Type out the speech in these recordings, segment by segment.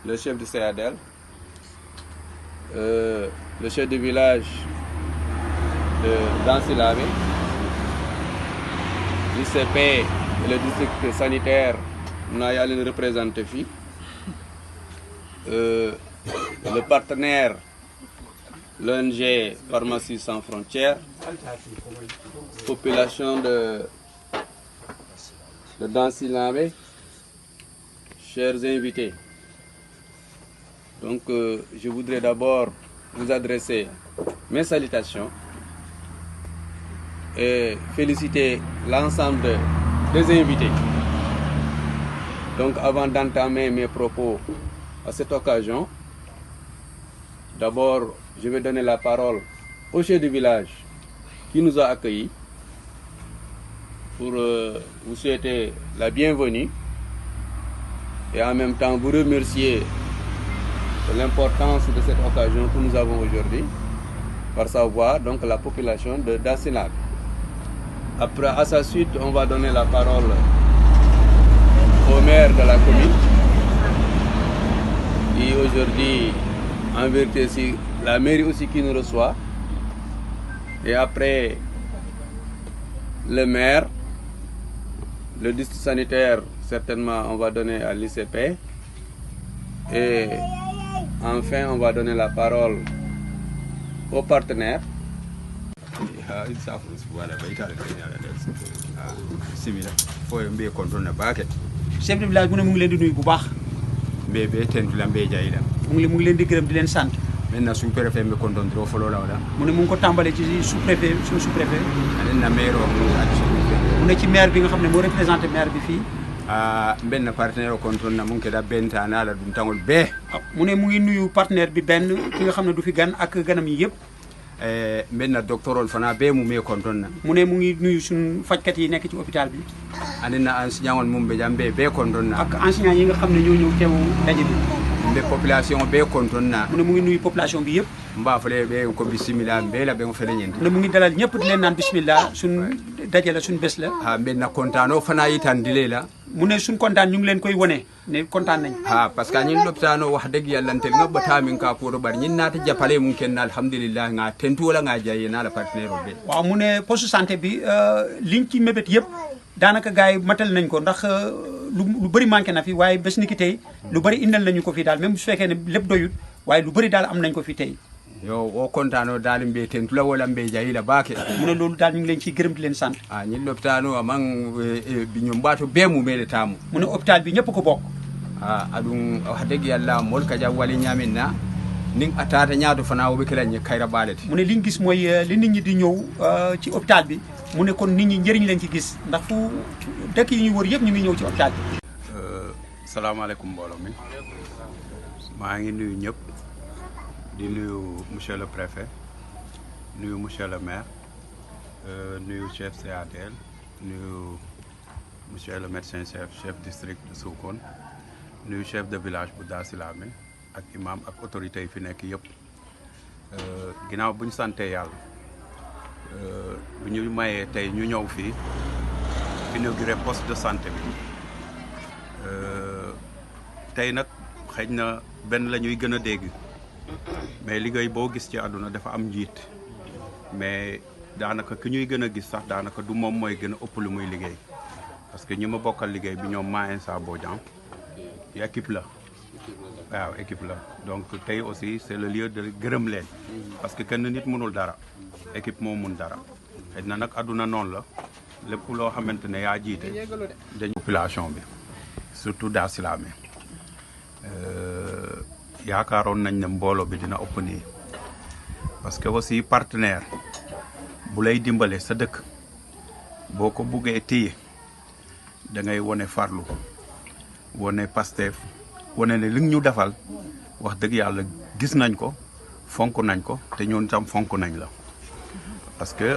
le chef du CADL, le chef de village de Dansilave, l'ICP et le district sanitaire, on a le représenté ici. Le partenaire, l'ONG Pharmacie sans frontières, population de Dansilave, chers invités. Donc, je voudrais d'abord vous adresser mes salutations et féliciter l'ensemble des invités. Donc, avant d'entamer mes propos à cette occasion, d'abord, je vais donner la parole au chef du village qui nous a accueillis pour vous souhaiter la bienvenue et en même temps vous remercier de l'importance de cette occasion que nous avons aujourd'hui par sa voix, donc la population de Dansilave. Après, à sa suite, on va donner la parole au maire de la commune qui aujourd'hui, en vérité, c'est la mairie aussi qui nous reçoit. Et après, le maire, le district sanitaire, certainement, on va donner à l'ICP. Et enfin, on va donner la parole aux partenaires. chef de village mu ne mu ngi leen di nuyu bu baax. mbe tentu la mbe jayila mu ngi leen di gërëm di leen sant. maintenant sous préfet mbe konton dro folo la wala mu ne mu ngi ko tàmbalee ci sous préfet suñu sous préfet. anen na maire mu ne ci maire bi nga xam ne moo représenté maire bi fii. benn partenaire konton na mu ngi da bentana la dum tangol be mu ne mu ngi nuyu partenaire bi benn ki nga xam ne du fi gan ak ganam yi yëpp. benn doctorol fana be mu me konton na mu ne mu ngi nuyu suñu fajkat yi nekk ci hôpital bi. anen na enseignant mum be jambe be konton na ak enseignant yi nga xam ne ñoo ñëw teew daje bi. mbe population be konton na mu ne mu ngi nuyu population bi yëpp. mba fale be ko bismillah be la be ko fele ñent mu ne mu ngi dalal ñëpp di leen naan bismillah suñ daje la suñ bés la. benn kontano fana yitan dile la mu ne suñ kontaan ñu ngi leen koy wone ne kontaan nañ. parce que ñin loptano wax deug yalla ntel ngabata min ka pour bar ñin naata jappale mun ken alhamdulillah nga tentu wala nga jaye na la partenaire be waaw mu ne poste santé bi liñ ci mébét yëpp daanaka gars yi matal nañ ko ndax lu bëri manqué na fi waaye bés ni ki tey lu bëri indal nañu ko fi daal même su fekkee ne lépp doyut waaye lu bëri daal am nañ ko fi tey. yo o kontano dal mbe tentu la wala mbe jayila baake mu ne loolu daal ñu ngi leen ciy gërëm di leen sant. ñin loptano amang bi ñu mbato be mu mele tamu mu ne hôpital bi ñëpp ko bokk. adum wax deug yalla mol ka ja wali ñamin na ning atata ñaado fana wobe kala ñi kayra balati mu ne li ñu gis mooy li nit ñi di ñëw ci hôpital bi mu ne kon nit ñi njëriñ leen ci gis ndax fu dëkk yi ñu wër yëpp ñu ngi ñëw ci hôpital bi. salaamaaleykum mbooloo mi maa ngi nuyu ñëpp di nuyu monsieur le préfet nuyu monsieur le maire nuyu chef CADL nuyu monsieur le médecin chef district de Sokone nuyu chef de village bu Dansilave ak imam ak autorité yi fi nekk yëpp ginnaaw bu ñu santee yàlla bu ñu mayee tey ñu ñëw fii inauguré poste de santé bi tey nag xëy na benn la ñuy gën a dégg mais liggéey boo gis ci àdduna dafa am njiit mais daanaka ki ñuy gën a gis sax daanaka du moom mooy gën a ëpp lu muy liggéey parce que ñi ma bokkal liggéey bi ñoom Insa Bodian équipe la waaw équipe la donc tey aussi c'est le lieu de gërëm leen parce que kenn nit mënul dara équipe moo mun dara xëy na nag àdduna noonu la lépp loo xamante ne yaa jiite dañ population bi surtout Dansilave yaakaaroon nañ ne mbooloo bi dina ëpp nii parce que aussi partenaire bu lay dimbale sa dëkk boo ko buggee téye da ngay wone farlu wone Pastef wone ne li ñu defal wax dëgg yàlla gis nañ ko fonk nañ ko te ñun tam fonk nañ la parce que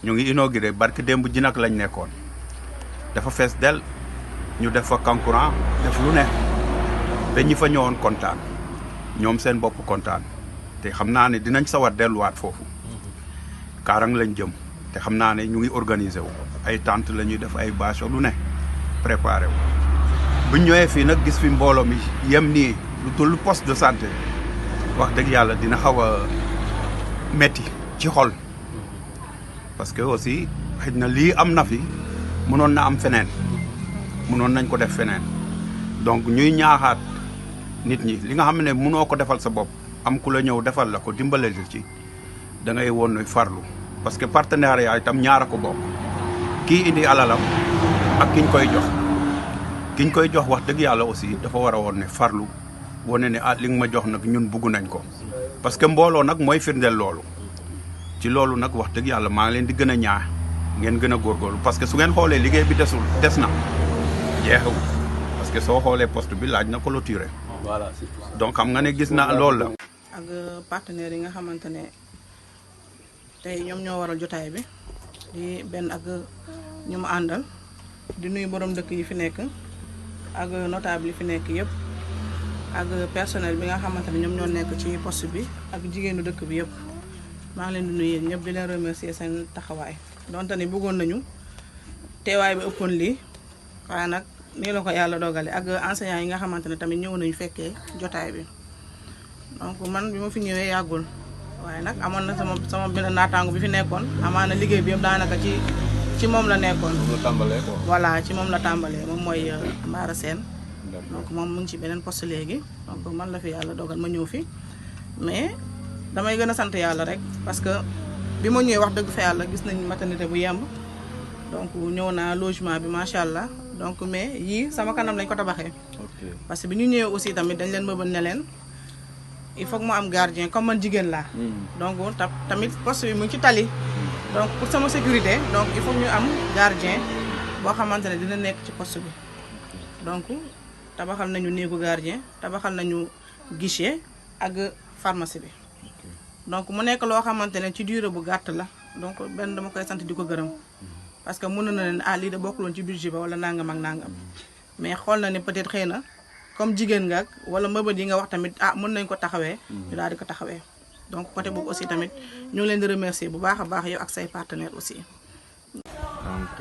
ñu ngi inauguré barke démb ji nag lañ nekkoon dafa fees del ñu def fa concurrent def lu ne ba ñi fa ñëwoon kontaan ñoom seen bopp kontaan te xam naa ne dinañ sawar delluwaat foofu Kaarang lañ jëm te xam naa ne ñu ngi organiser wu ay tente la ñuy def ay bâche lu ne préparé wu buñ ñëwee fii nag gis fi mbooloo mi yem nii lu dul poste de santé wax dëgg yàlla dina xaw a metti ci xol parce que aussi xëy na lii am na fi mënoon na am feneen mënoon nañ ko def feneen donc ñuy ñaaxaat nit ñi li nga xam ne mënoo ko defal sa bopp am ku la ñëw defal la ko dimbale ci da ngay woon farlu parce que partenariat itam ñaar a ko bokk kii indi alalam ak kiñ koy jox wax dëgg yàlla aussi dafa war a woon ne farlu wane ne li nga ma jox nag ñun bugg nañ ko parce que mbooloo nag mooy firndeel loolu ci loolu nag wax dëgg yàlla maa ngi leen di gën a ñaax ngeen gën a góorgóorlu parce que su ngeen xoolee liggéey bi des na jeexewul parce que soo xoolee poste bi laaj na clôturer voilà donc xam nga ne gis na loolu la. ak partenaires yi nga xamante ne tey ñoom ñoo waral jotaay bi di benn ak ñu mu àndal di nuyu borom dëkk yi fi nekk ak notable yi fi nekk yëpp ak personnel bi nga xamante ne ñoom ñoo nekk ci poste bi ak jigéenu dëkk bi yëpp maa ngi leen di nuyu yéen ñëpp di leen remercier seen taxawaay donte ni bëggoon nañu teewaay bi ëppoon lii waaye nag nii la ko yàlla dogale ak enseignants yi nga xamante ne tamit ñëw nañu fekkee jotaay bi donc man bi ma fi ñëwee yàggul waaye nag amoon na sama benn naataango bi fi nekkoon amaana liggéey bi yëpp daanaka ci moom la nekkoon. moom la tàmbalee quoi. voilà ci moom la tàmbalee moom mooy Mara Sène donc moom mu ngi ci beneen poste léegi donc man la fi yàlla dogal ma ñëw fi mais damay gën a sant yàlla rek parce que bi ma ñëwee wax dëgg fa yàlla gis nañ maternité bu yemb donc ñëw naa logement bi macha allah donc mais yii sama kanam lañ ko tabaxee. parce que bi ñu ñëwee aussi tamit dañ leen mëbal ne leen il faut que mu am gardien comme man jigéen laa. donc tamit poste bi mu ngi ci tali. donc pour sama sécurité donc il faut que ñu am gardien boo xamante ne dina nekk ci poste bi donc tabaxal nañu néegu gardien tabaxal nañu guichet ak pharmacie bi. donc mu nekk loo xamante ne ci durée bu gàtt la donc benn dama koy sant di ko gërëm parce que mën na leen lii de bokkuloon ci budget ba wala nangam ak nangam mais xool na ne peut-être xëy na comme jigéen nga wala mbëbët yi nga wax tamit mën nañ ko taxawee. ñu daal di ko taxawee. donc côté boobu aussi tamit ñu ngi leen di remercier bu baax a baax yow ak say partenaires aussi. Donc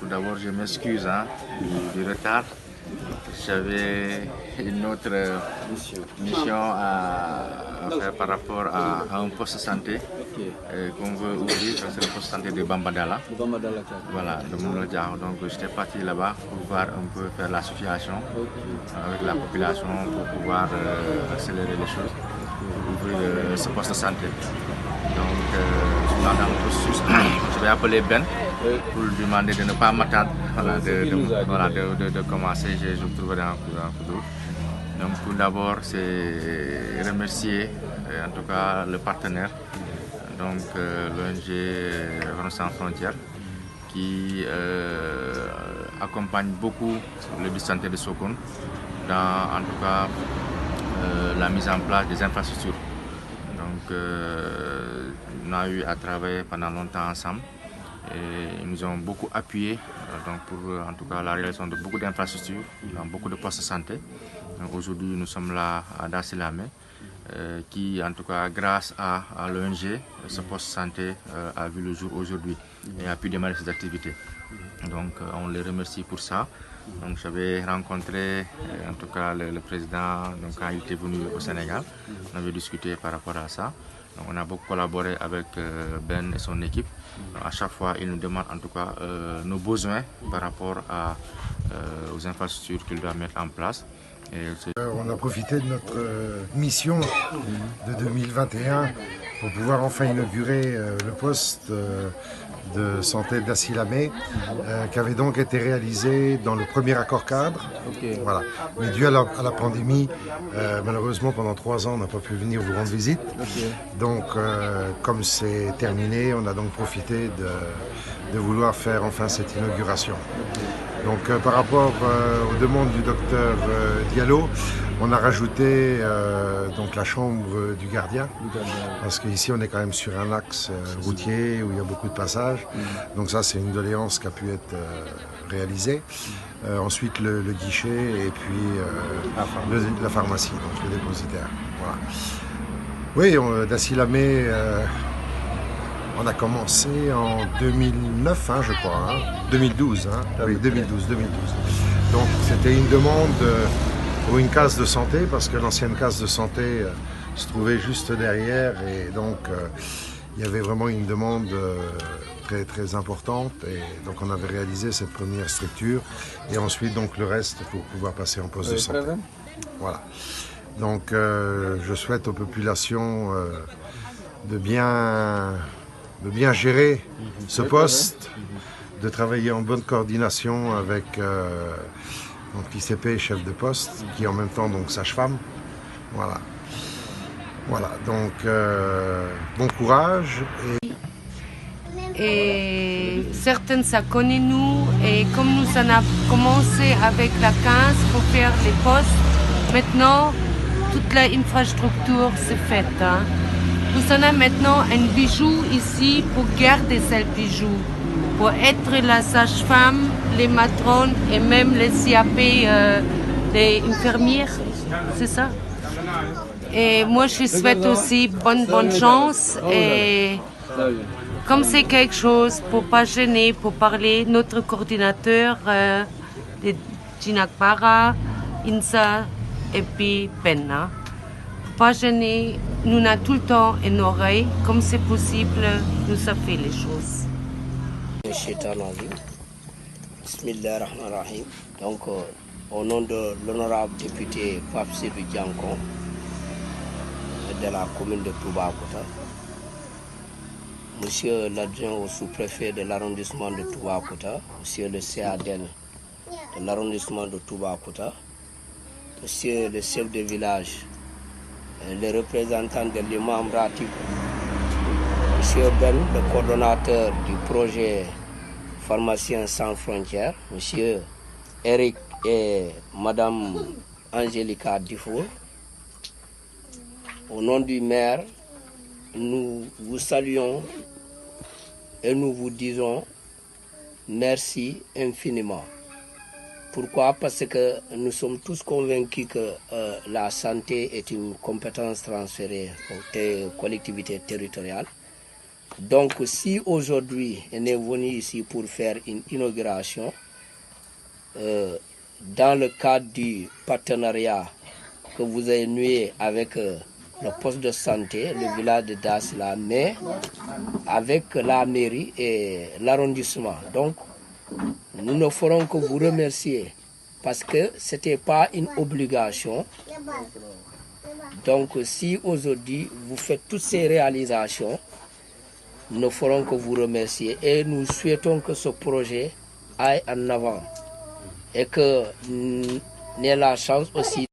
tout d'abord je m'excuse du retard. J'avais une autre mission à faire par rapport à un poste de santé qu'on veut ouvrir, c'est le poste de santé de Bambadala. Voilà, de Moulodjao. Donc j'étais parti là-bas pour voir un peu faire l'association avec la population pour pouvoir accélérer les choses, pour ouvrir ce poste de santé. Donc dans le processus, je vais appeler Ben pour lui demander de ne pas m'attendre, de commencer, je trouverai un coup d'eau. Donc tout d'abord, c'est remercier en tout cas le partenaire, donc l'ONG Renaissance Sans Frontières, qui accompagne beaucoup le district santé de Sokone dans en tout cas la mise en place des infrastructures. Donc on a eu à travailler pendant longtemps ensemble. Et ils nous ont beaucoup appuyé donc pour en tout cas la réalisation de beaucoup d'infrastructures dans beaucoup de postes de santé. Aujourd'hui nous sommes là à Dassilame qui en tout cas grâce à l'ONG, ce poste de santé a vu le jour aujourd'hui et a pu démarrer ses activités. Donc on les remercie pour ça. Donc j'avais rencontré en tout cas le président donc, quand il était venu au Sénégal. On avait discuté par rapport à ça. Donc, on a beaucoup collaboré avec Ben et son équipe. Donc, à chaque fois, il nous demande en tout cas nos besoins par rapport aux infrastructures qu'il doit mettre en place. On a profité de notre mission de 2021 pour pouvoir enfin inaugurer le poste de santé d'Assilame qui avait donc été réalisé dans le premier accord cadre. Voilà. Mais dû à la pandémie, malheureusement pendant 3 ans on n'a pas pu venir vous rendre visite. Donc comme c'est terminé, on a donc profité de vouloir faire enfin cette inauguration. Donc par rapport aux demandes du docteur Diallo, on a rajouté donc la chambre du gardien, parce qu'ici on est quand même sur un axe routier où il y a beaucoup de passages. Donc ça c'est une doléance qui a pu être réalisée. Ensuite le guichet et puis la pharmacie, donc le dépositaire. Voilà. Oui, Dassilame, on a commencé en 2009, je crois, 2012. Oui, 2012. Donc c'était une demande pour une case de santé, parce que l'ancienne case de santé se trouvait juste derrière, et donc il y avait vraiment une demande très, très importante, et donc on avait réalisé cette première structure, et ensuite donc le reste pour pouvoir passer en poste de santé. Voilà. Donc je souhaite aux populations de bien gérer ce poste, de travailler en bonne coordination avec donc l'ICP, chef de poste, qui est en même temps donc sage-femme. Voilà. Voilà, donc bon courage. Et certaines, ça connaît nous. Et comme nous, on a commencé avec la 15 pour faire les postes, maintenant, toute l'infrastructure s'est faite. Hein. Nous avons maintenant un bijou ici pour garder ce bijou, pour être la sage-femme, les matrones et même les CAP, les infirmières, c'est ça? Et moi, je souhaite aussi bonne chance. Et comme c'est quelque chose pour pas gêner, pour parler, notre coordinateur, de Jinakpara, Insa et puis Penna. Pour pas gêner, nous avons tout le temps une oreille. Comme c'est possible, nous avons fait les choses. Bismillahirrahmanirrahim. Donc, au nom de l'honorable député Pape Sidou Diankon de la commune de Toubacouta, monsieur l'adjoint au sous-préfet de l'arrondissement de Toubacouta, monsieur le CADN de l'arrondissement de Toubacouta, monsieur le chef de village, les représentants de l'imam Ratib, monsieur Ben, le coordonnateur du projet Pharmaciens sans frontières, monsieur Eric et madame Angélica Dufour. Au nom du maire, nous vous saluons et nous vous disons merci infiniment. Pourquoi? Parce que nous sommes tous convaincus que la santé est une compétence transférée aux collectivités territoriales. Donc si aujourd'hui on est venu ici pour faire une inauguration, dans le cadre du partenariat que vous avez noué avec le poste de santé, le village de Dassila, mais avec la mairie et l'arrondissement. Donc, nous ne ferons que vous remercier parce que ce n'était pas une obligation. Donc, si aujourd'hui vous faites toutes ces réalisations, nous ne ferons que vous remercier et nous souhaitons que ce projet aille en avant et que nous ayons la chance aussi